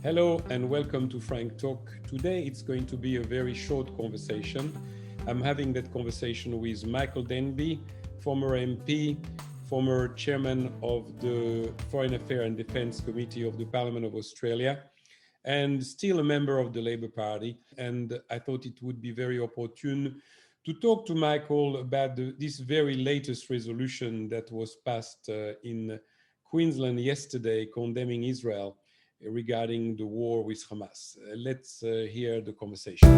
Hello and welcome to Frank Talk. Today it's going to be a very short conversation. I'm having that conversation with Michael Danby, former MP, former chairman of the Foreign Affairs and Defence Committee of the Parliament of Australia, and still a member of the Labour Party. And I thought it would be very opportune to talk to Michael about this very latest resolution that was passed in Queensland yesterday condemning Israel regarding the war with Hamas. Let's hear the conversation.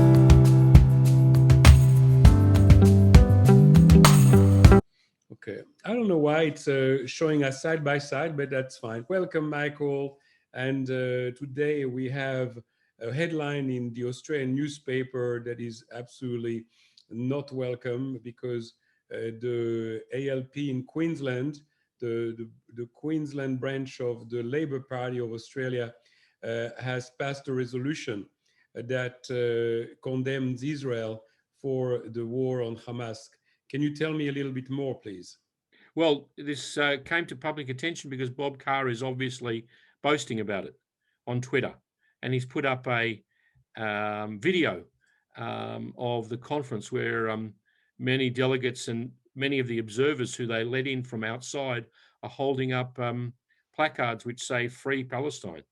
Okay, I don't know why it's showing us side by side, but that's fine. Welcome, Michael. And today we have a headline in the Australian newspaper that is absolutely not welcome because the ALP in Queensland, the Queensland branch of the Labour Party of Australia has passed a resolution that condemns Israel for the war on Hamas. Can you tell me a little bit more, please? Well, this came to public attention because Bob Carr is obviously boasting about it on Twitter, and he's put up a video of the conference where many delegates and many of the observers who they let in from outside are holding up placards which say "Free Palestine."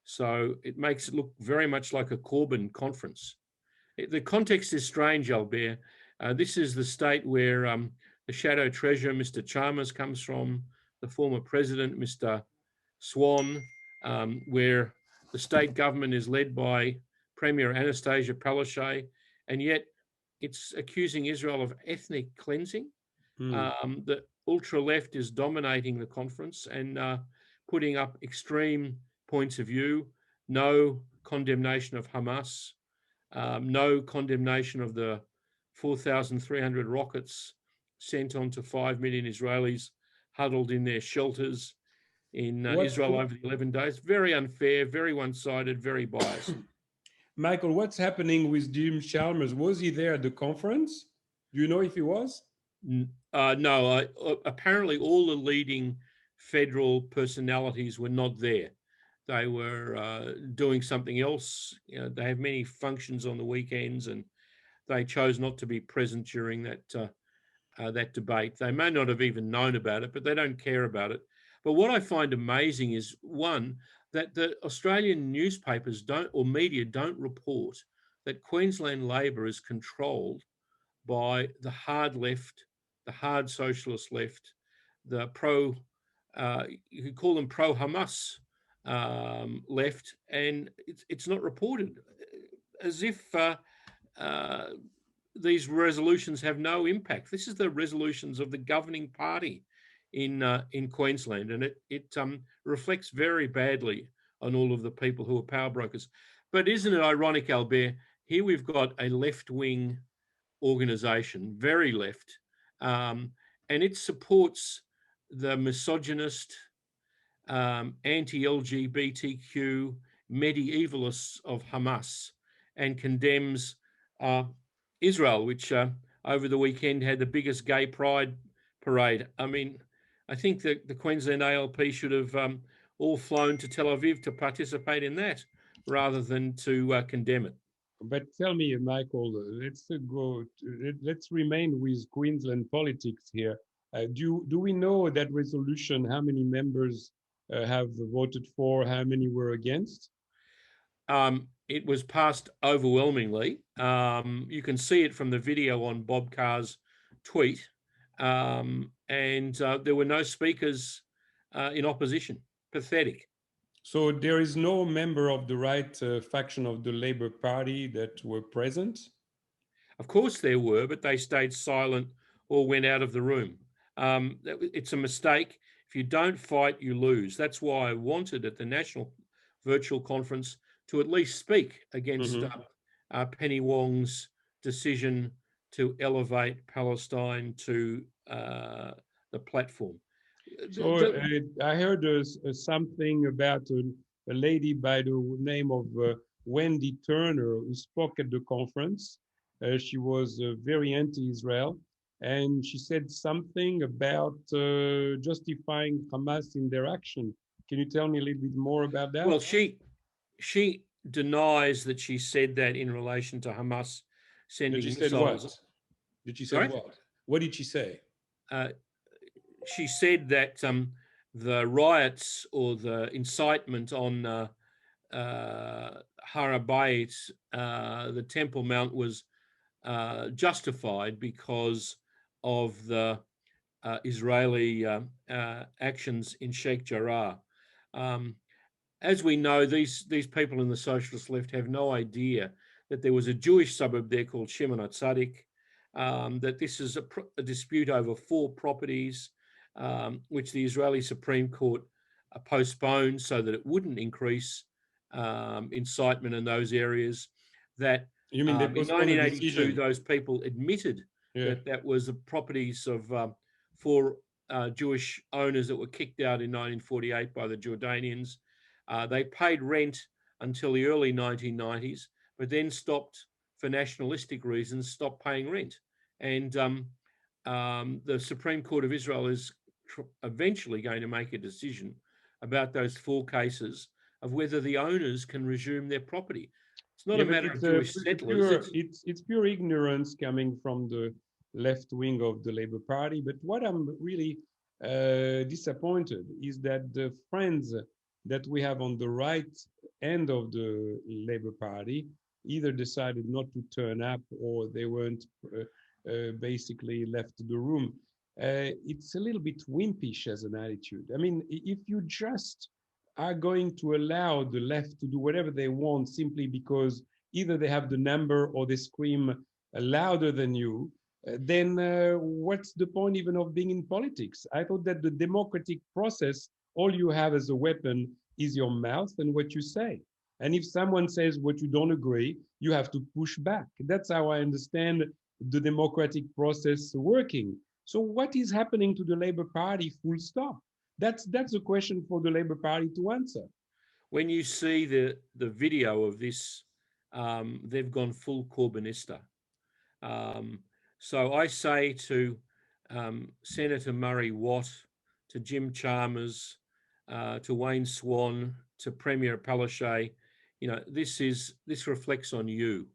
So it makes it look very much like a Corbyn conference. The context is strange, Albert. This is the state where the Shadow Treasurer, Mr. Chalmers, comes from, the former president, Mr. Swan, where the state government is led by Premier Anastasia Palaszczuk, and yet it's accusing Israel of ethnic cleansing. The ultra-left is dominating the conference and putting up extreme points of view, no condemnation of Hamas, no condemnation of the 4,300 rockets sent on to 5 million Israelis huddled in their shelters in Israel over the 11 days. Very unfair, very one-sided, very biased. Michael, what's happening with Jim Chalmers? Was he there at the conference? Do you know if he was? No, apparently all the leading federal personalities were not there. They were doing something else. You know, they have many functions on the weekends, and they chose not to be present during that debate. They may not have even known about it, but they don't care about it. But what I find amazing is, one, that the Australian newspapers or media don't report that Queensland Labor is controlled by the hard left, the hard socialist left, the you could call them pro-Hamas left, and it's not reported, as if these resolutions have no impact. This is the resolutions of the governing party in Queensland, and it reflects very badly on all of the people who are power brokers. But isn't it ironic, Albert? Here we've got a left-wing organisation, very left, and it supports the misogynist, anti-LGBTQ medievalists of Hamas and condemns Israel, which over the weekend had the biggest gay pride parade. I mean, I think that the Queensland ALP should have all flown to Tel Aviv to participate in that rather than to condemn it. But tell me, Michael, let's remain with Queensland politics here. Do we know that resolution, how many members have voted for, how many were against? It was passed overwhelmingly. You can see it from the video on Bob Carr's tweet. And there were no speakers in opposition. Pathetic. So there is no member of the right faction of the Labour Party that were present? Of course there were, but they stayed silent or went out of the room. It's a mistake. If you don't fight, you lose. That's why I wanted at the National Virtual Conference to at least speak against Penny Wong's decision to elevate Palestine to the platform. So I heard something about a lady by the name of Wendy Turner who spoke at the conference. She was very anti-Israel, and she said something about justifying Hamas in their action. Can you tell me a little bit more about that? Well, she she denies that she said that in relation to Hamas sending She said missiles. what? Did she say Sorry? what? What did she say? She said that the riots or the incitement on Har HaBayit, the Temple Mount, was justified because of the Israeli actions in Sheikh Jarrah. As we know, these people in the socialist left have no idea that there was a Jewish suburb there called Shimon HaTzadik, that this is a dispute over 4 properties, which the Israeli Supreme Court postponed so that it wouldn't increase incitement in those areas. That You mean they in postponed the 1982, decision? those people admitted that was the properties of 4 Jewish owners that were kicked out in 1948 by the Jordanians. They paid rent until the early 1990s, but then stopped, for nationalistic reasons, stopped paying rent. And the Supreme Court of Israel is eventually going to make a decision about those 4 cases of whether the owners can resume their property. It's not a matter of Jewish settlers. It's pure ignorance coming from the left wing of the Labour Party. But what I'm really disappointed is that the friends that we have on the right end of the Labour Party either decided not to turn up or they weren't basically left the room. It's a little bit wimpish as an attitude. I mean, if you just are going to allow the left to do whatever they want simply because either they have the number or they scream louder than you, then what's the point even of being in politics? I thought that the democratic process, all you have as a weapon is your mouth and what you say. And if someone says what you don't agree, you have to push back. That's how I understand the democratic process working. So what is happening to the Labour Party, full stop? That's a question for the Labour Party to answer. When you see the video of this, they've gone full Corbynista. So I say to Senator Murray Watt, to Jim Chalmers, to Wayne Swan, to Premier Palaszczuk, this reflects on you.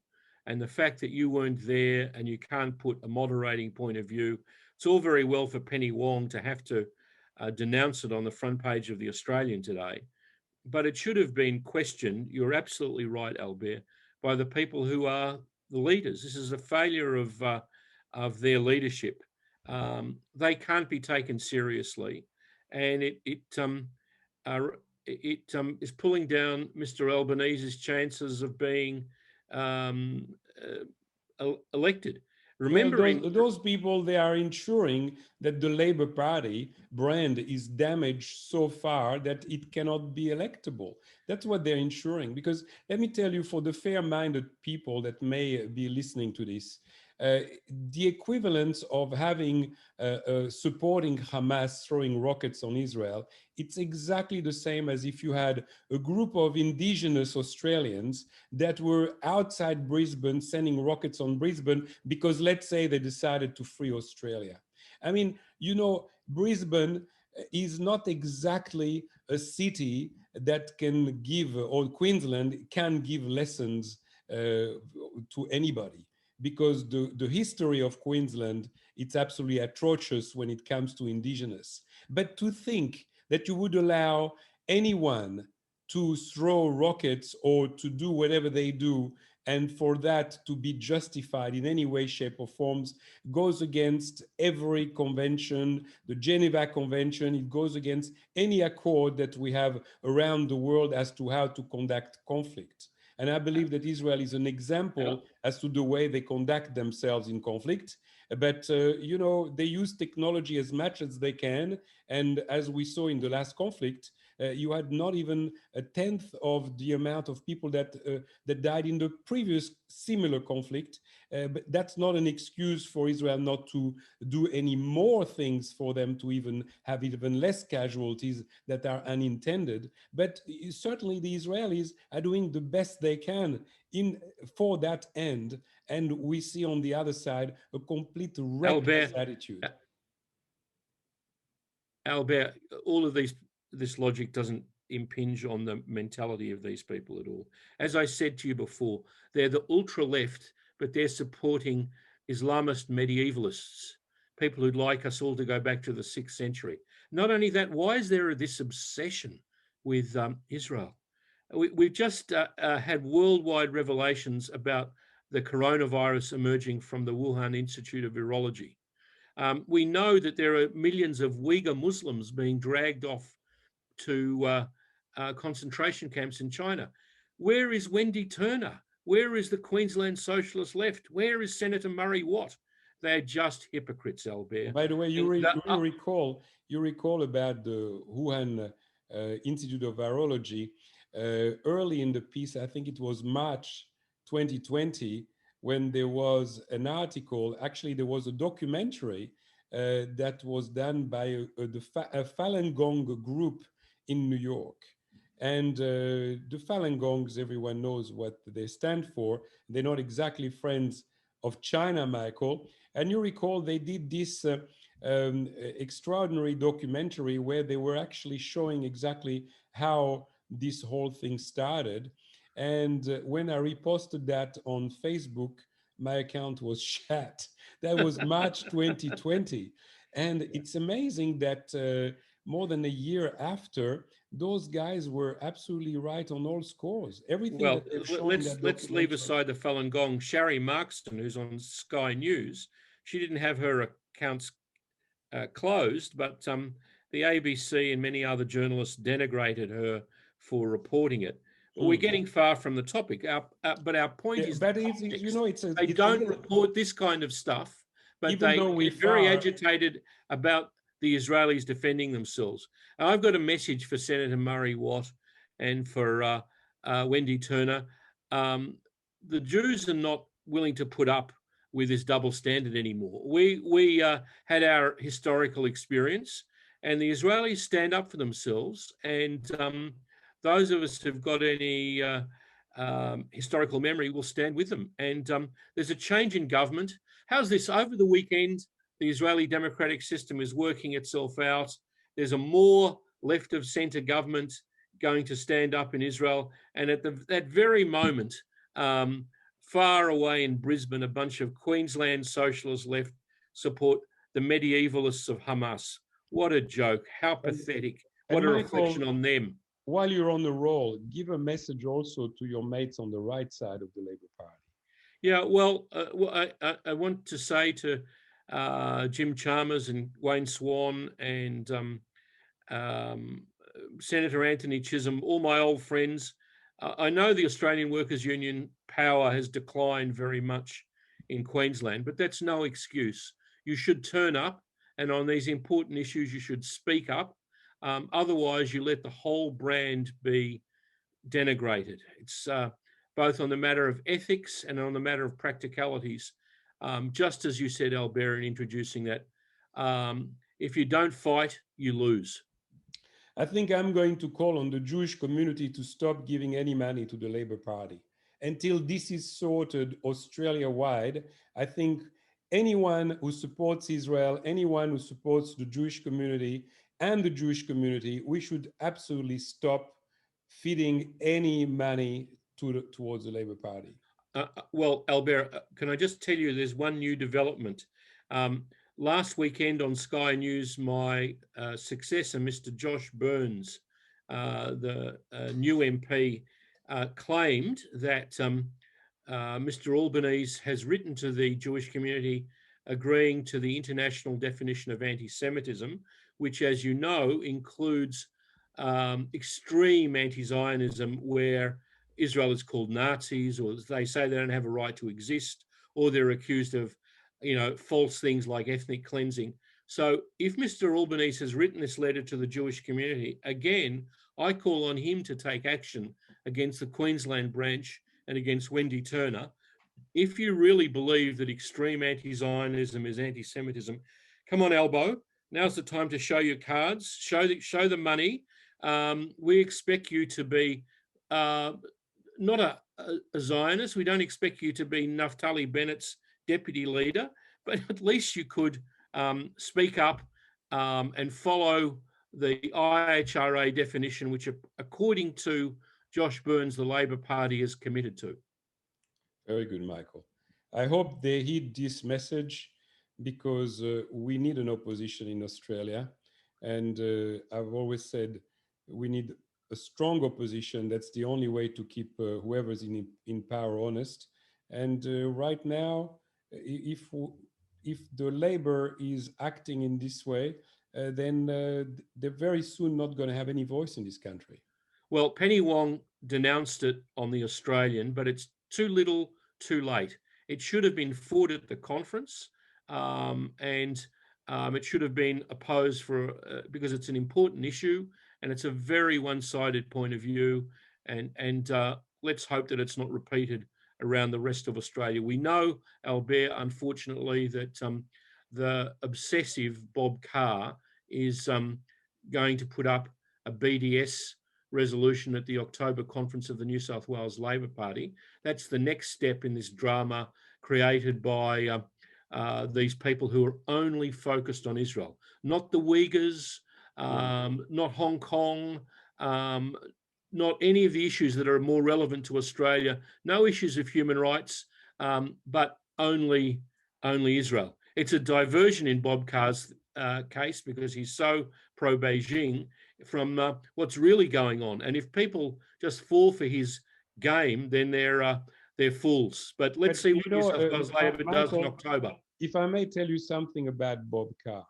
And the fact that you weren't there and you can't put a moderating point of view, it's all very well for Penny Wong to have to denounce it on the front page of the Australian today, but it should have been questioned, you're absolutely right, Albert, by the people who are the leaders. This is a failure of their leadership. They can't be taken seriously, and it is pulling down Mr Albanese's chances of being elected. Remembering those people, they are ensuring that the Labour Party brand is damaged so far that it cannot be electable. That's what they're ensuring. Because let me tell you, for the fair-minded people that may be listening to this, the equivalence of having supporting Hamas throwing rockets on Israel, it's exactly the same as if you had a group of indigenous Australians that were outside Brisbane sending rockets on Brisbane because, let's say, they decided to free Australia. I mean, Brisbane is not exactly a city that can give, or Queensland can give lessons to anybody, because the history of Queensland, it's absolutely atrocious when it comes to indigenous. But to think that you would allow anyone to throw rockets or to do whatever they do, and for that to be justified in any way, shape, or forms, goes against every convention, the Geneva Convention. It goes against any accord that we have around the world as to how to conduct conflict. And I believe that Israel is an example as to the way they conduct themselves in conflict. But, they use technology as much as they can. And as we saw in the last conflict, you had not even a tenth of the amount of people that died in the previous similar conflict. But that's not an excuse for Israel not to do any more things for them to even have even less casualties that are unintended. But certainly the Israelis are doing the best they can for that end. And we see on the other side a complete reckless attitude. Albert, all of this logic doesn't impinge on the mentality of these people at all. As I said to you before, they're the ultra left, but they're supporting Islamist medievalists, people who'd like us all to go back to the 6th century. Not only that, why is there this obsession with Israel? We've just had worldwide revelations about the coronavirus emerging from the Wuhan Institute of Virology. We know that there are millions of Uyghur Muslims being dragged off to concentration camps in China. Where is Wendy Turner? Where is the Queensland Socialist Left? Where is Senator Murray Watt? They're just hypocrites, Albert. By the way, you recall about the Wuhan Institute of Virology. Early in the piece, I think it was March 2020, when there was an article, actually there was a documentary that was done by a Falun Gong group in New York. And the Falun Gongs, everyone knows what they stand for. They're not exactly friends of China, Michael. And you recall they did this extraordinary documentary where they were actually showing exactly how this whole thing started. And when I reposted that on Facebook, my account was shut. That was March 2020. And it's amazing that more than a year after, those guys were absolutely right on all scores. Everything. Well, that they've shown let's leave aside the Falun Gong. Sherry Markston, who's on Sky News, she didn't have her accounts closed, but the ABC and many other journalists denigrated her for reporting it. We're getting far from the topic. But our point is, but it's, you know, they don't report this kind of stuff, but they're very agitated about the Israelis defending themselves. And I've got a message for Senator Murray Watt and for Wendy Turner. The Jews are not willing to put up with this double standard anymore. We had our historical experience, and the Israelis stand up for themselves. And those of us who've got any historical memory will stand with them. And there's a change in government. How's this? Over the weekend, the Israeli democratic system is working itself out. There's a more left of centre government going to stand up in Israel. And at that very moment, far away in Brisbane, a bunch of Queensland Socialist Left support the medievalists of Hamas. What a joke. How pathetic. What a reflection on them. While you're on the roll, give a message also to your mates on the right side of the Labour Party. Yeah, well, I want to say to Jim Chalmers and Wayne Swan and Senator Anthony Chisholm, all my old friends. I know the Australian Workers' Union power has declined very much in Queensland, but that's no excuse. You should turn up, and on these important issues, you should speak up. Otherwise, you let the whole brand be denigrated. It's both on the matter of ethics and on the matter of practicalities. Just as you said, Albert, in introducing that, if you don't fight, you lose. I think I'm going to call on the Jewish community to stop giving any money to the Labour Party. Until this is sorted Australia-wide, I think anyone who supports Israel, anyone who supports the Jewish community and the Jewish community, we should absolutely stop feeding any money towards the Labour Party. Well, Albert, can I just tell you there's one new development. Last weekend on Sky News, my successor, Mr. Josh Burns, the new MP, claimed that Mr. Albanese has written to the Jewish community agreeing to the international definition of anti-Semitism, which, as you know, includes extreme anti-Zionism where Israel is called Nazis, or they say they don't have a right to exist, or they're accused of, false things like ethnic cleansing. So if Mr. Albanese has written this letter to the Jewish community, again, I call on him to take action against the Queensland branch and against Wendy Turner. If you really believe that extreme anti-Zionism is anti-Semitism, come on, Albo. Now's the time to show your cards, show the money. We expect you to be not a Zionist. We don't expect you to be Naftali Bennett's deputy leader, but at least you could speak up and follow the IHRA definition, which according to Josh Burns, the Labor Party is committed to. Very good, Michael. I hope they heed this message because we need an opposition in Australia. And I've always said we need a strong opposition. That's the only way to keep whoever's in power honest. And right now, if the Labor is acting in this way, then they're very soon not going to have any voice in this country. Well, Penny Wong denounced it on the Australian, but it's too little, too late. It should have been fought at the conference, and it should have been opposed because it's an important issue and it's a very one-sided point of view. And let's hope that it's not repeated around the rest of Australia. We know, Albert, unfortunately, that the obsessive Bob Carr is going to put up a BDS resolution at the October conference of the New South Wales Labor Party. That's the next step in this drama created by these people who are only focused on Israel, not the Uyghurs, not Hong Kong, not any of the issues that are more relevant to Australia, no issues of human rights, but only Israel. It's a diversion in Bob Carr's case because he's so pro-Beijing from what's really going on. And if people just fall for his game, then they're fools. But let's see what New South Wales Labor does in October. If I may tell you something about Bob Carr,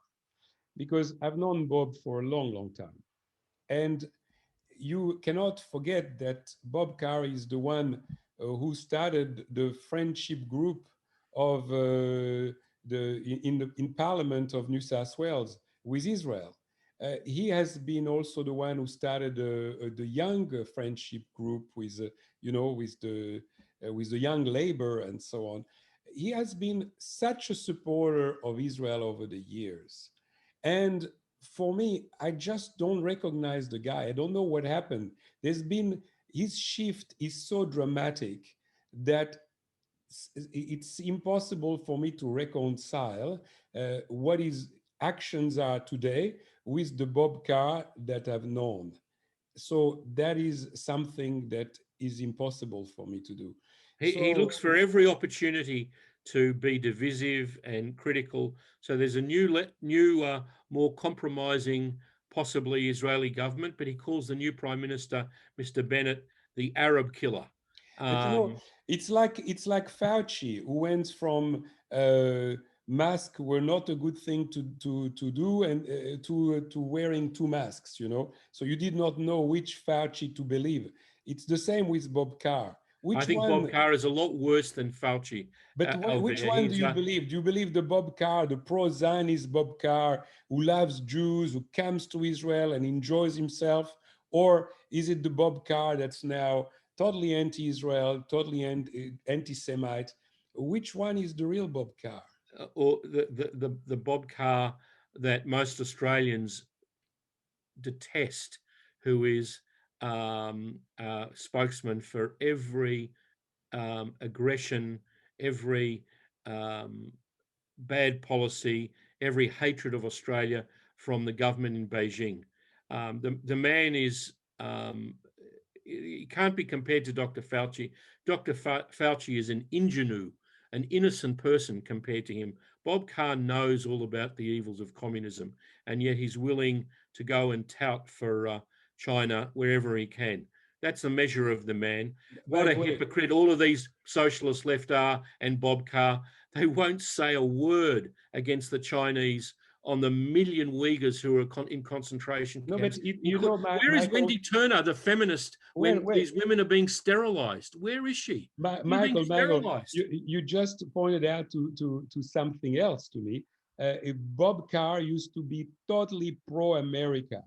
because I've known Bob for a long, long time. And you cannot forget that Bob Carr is the one who started the friendship group of in Parliament of New South Wales with Israel. He has been also the one who started the young friendship group with, with the young Labor and so on. He has been such a supporter of Israel over the years. And for me, I just don't recognize the guy. I don't know what happened. His shift is so dramatic that it's impossible for me to reconcile what his actions are today with the Bob Carr that I've known. So that is something that is impossible for me to do. He looks for every opportunity to be divisive and critical. So there's a new, more compromising, possibly Israeli government, but he calls the new Prime Minister, Mr. Bennett, the Arab killer. But it's like Fauci, who went from masks were not a good thing to do and to wearing two masks. So you did not know which Fauci to believe. It's the same with Bob Carr. I think Bob Carr is a lot worse than Fauci. But which one do you believe? Do you believe the Bob Carr, the pro-Zionist Bob Carr, who loves Jews, who comes to Israel and enjoys himself? Or is it the Bob Carr that's now totally anti-Israel, totally anti-Semite? Which one is the real Bob Carr? Or the Bob Carr that most Australians detest, who is spokesman for every aggression, every bad policy, every hatred of Australia from the government in Beijing. The man is, he can't be compared to Dr. Fauci. Dr. Fauci is an ingenue, an innocent person compared to him. Bob Carr knows all about the evils of communism, and yet he's willing to go and tout for China wherever he can. That's the measure of the man. What a hypocrite all of these socialist left are, and Bob Carr. They won't say a word against the Chinese on the million Uyghurs who are in concentration camps. Where is Wendy Turner, the feminist, when these women are being sterilized? Where is she? Michael, you just pointed out to something else to me. Bob Carr used to be totally pro-America.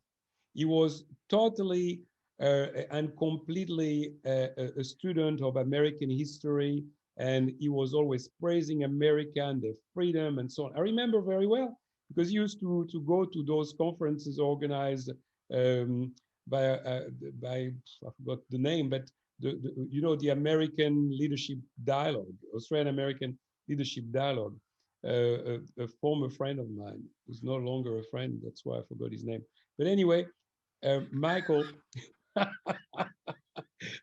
He was totally and completely a student of American history, and he was always praising America and their freedom and so on. I remember very well because he used to go to those conferences organized by I forgot the name, but the American Leadership Dialogue, Australian American Leadership Dialogue. A former friend of mine who's no longer a friend, that's why I forgot his name, But anyway, Michael,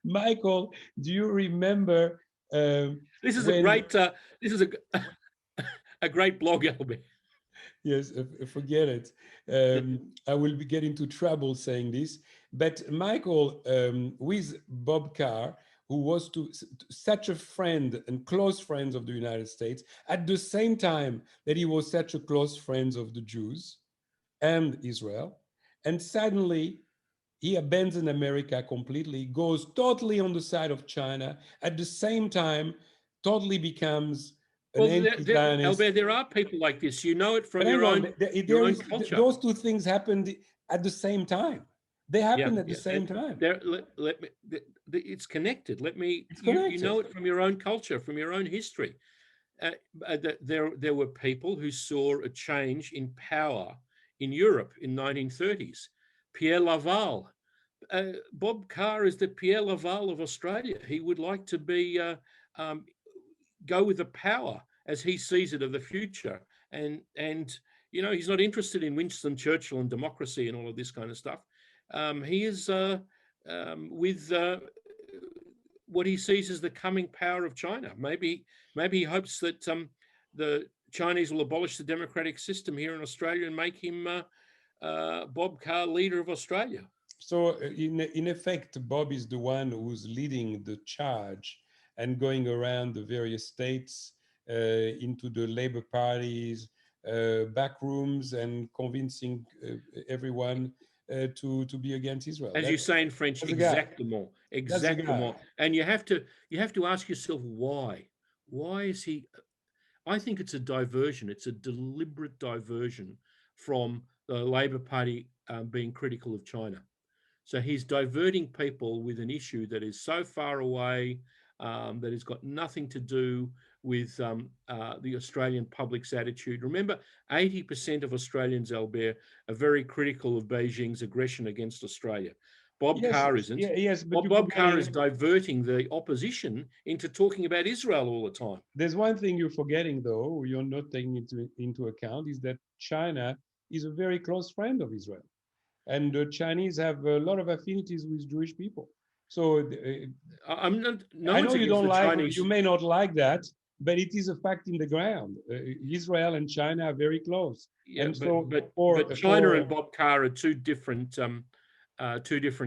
Michael, do you remember This is a when? great. This is a great blog, Albert. Yes, forget it. I will be get into trouble saying this. But Michael, with Bob Carr, who was such a friend and close friend of the United States, at the same time that he was such a close friend of the Jews and Israel, and suddenly he abandons America completely, goes totally on the side of China, at the same time, totally becomes an Well, anti-Zionist. Albert, there are people like this. You know it from But hang on, your own culture. those two things happened at the same time. They Yeah, happened at the yeah. same time. Let me. It's connected. Let me. It's You know connected. it from your own culture, from your own history. There were people who saw a change in power in Europe in 1930s. Pierre Laval. Bob Carr is the Pierre Laval of Australia. He would like to be go with the power as he sees it of the future, and you know, he's not interested in Winston Churchill and democracy and all of this kind of stuff. He is with what he sees as the coming power of China. Maybe he hopes that the Chinese will abolish the democratic system here in Australia and make him Bob Carr leader of Australia. So in effect, Bob is the one who's leading the charge and going around the various states into the labor parties, back rooms, and convincing everyone to be against Israel. As you say in French, exactement, exactement. And you have to ask yourself why. Why is he? I think it's a diversion. It's a deliberate diversion from the Labor Party being critical of China. So he's diverting people with an issue that is so far away, that has got nothing to do with the Australian public's attitude. Remember, 80% of Australians, Albert, are very critical of Beijing's aggression against Australia. Bob Carr isn't. Yes, but Bob Carr is diverting the opposition into talking about Israel all the time. There's one thing you're forgetting, though, you're not taking into account, is that China is a very close friend of Israel. And the Chinese have a lot of affinities with Jewish people. So I'm not. No, I know you don't like. Chinese. You may not like that, but it is a fact in the ground. Israel and China are very close. Yeah, and but China and Bob Carr are two different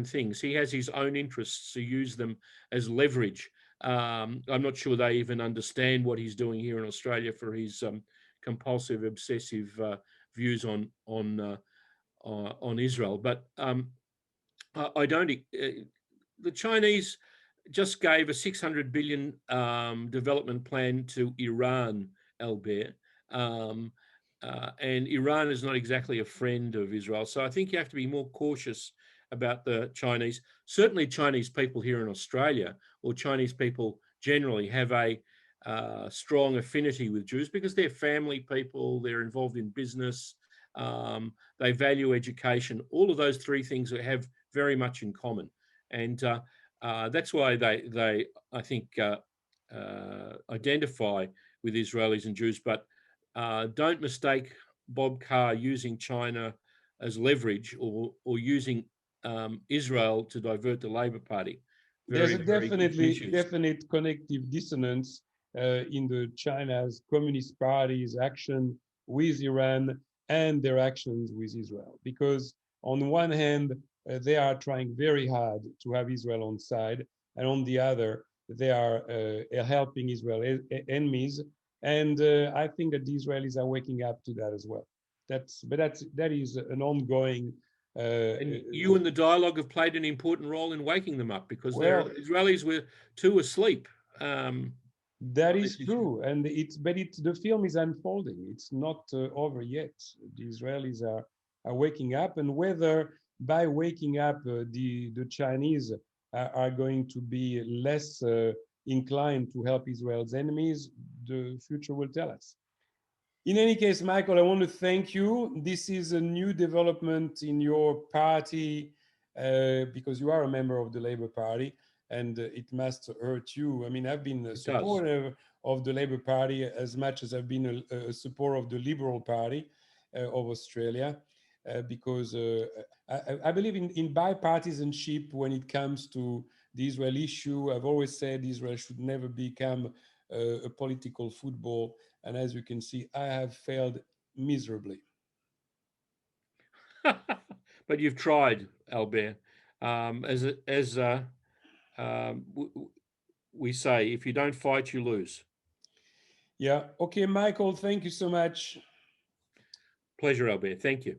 things. He has his own interests. He uses them as leverage. I'm not sure they even understand what he's doing here in Australia for his compulsive, obsessive views on Israel. But I don't. The Chinese just gave a 600 billion development plan to Iran, Albert. And Iran is not exactly a friend of Israel. So I think you have to be more cautious about the Chinese. Certainly Chinese people here in Australia, or Chinese people generally, have a strong affinity with Jews because they're family people, they're involved in business, they value education. All of those three things have very much in common. And that's why they I think, identify with Israelis and Jews. But don't mistake Bob Carr using China as leverage or using Israel to divert the Labor Party. There's a definite connective dissonance in the China's Communist Party's action with Iran and their actions with Israel. Because on one hand, they are trying very hard to have Israel on side, and on the other, they are helping Israel enemies. And I think that the Israelis are waking up to that as well. That is an ongoing. And you and the dialogue have played an important role in waking them up, because the Israelis were too asleep. That is true, and the film is unfolding. It's not over yet. The Israelis are waking up, and whether by waking up the Chinese are going to be less inclined to help Israel's enemies, the future will tell us. In any case, Michael, I want to thank you. This is a new development in your party because you are a member of the Labour Party, and it must hurt you. I mean, I've been a supporter of the Labour Party as much as I've been a supporter of the Liberal Party of Australia. because I believe in bipartisanship when it comes to the Israel issue. I've always said Israel should never become a political football. And as you can see, I have failed miserably. But you've tried, Albert. We say, if you don't fight, you lose. Yeah. Okay, Michael, thank you so much. Pleasure, Albert. Thank you.